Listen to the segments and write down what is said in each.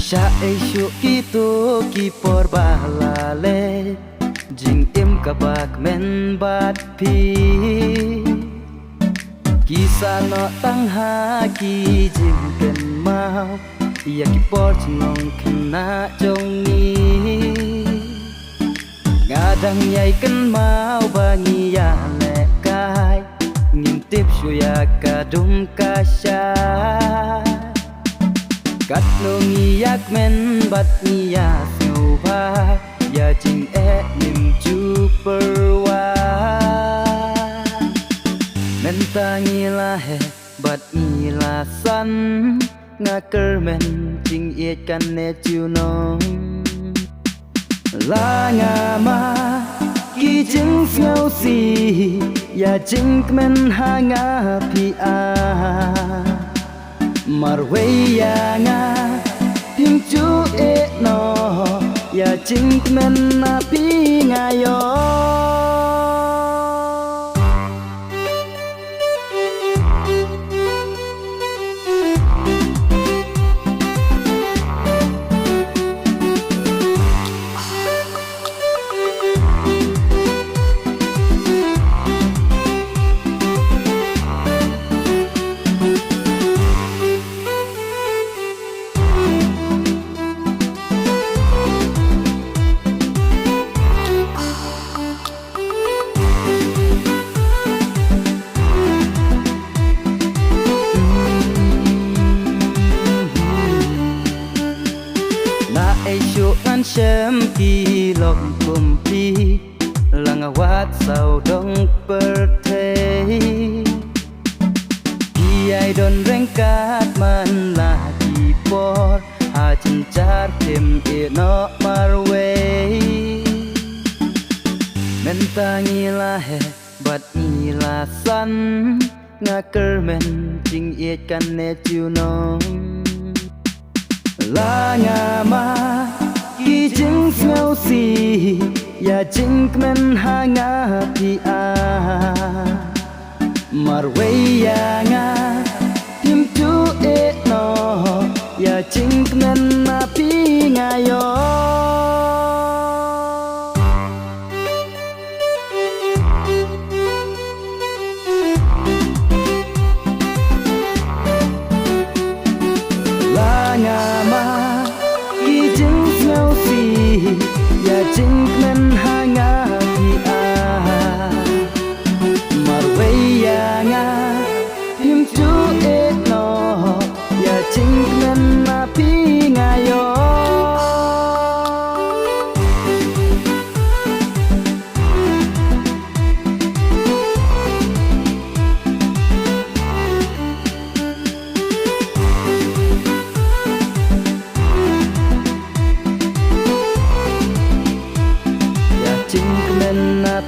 Sha ai shu ki to ki por balale jing im kabak men bat pi Kisah no tang ha ki jim ken mau ia ki por nong kena jong ni ngadang yai ken mau bangi ya le kai ngintip shu ya kadum kasha kat no ngiyak men bat ngia snoba ya jing nim chu perwa men ta ngila he bat ngila san nga ker men jing yet kan ne chu nong la nga ma ki jing phiao si ya jing men ha nga pi a marwaya nga tim chu e no ya jing men na pi nga yo Shem ki lok kumpi lang wat sau dong per te pi ai don reng kat man la ki por ha chin char kem e no marwe men ta ngila he bat ngila san nga ker men jing yet kan ne chu nong la nga ma ki jing phiao si ya jing men ha nga pi a marwaya nga tim tu e no ya jing men na pi nga yo la nga ma ki jing phiao si ya jing men ha nga pi a marwaya nga tim chu e no ya jing men na pi nga yo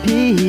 pi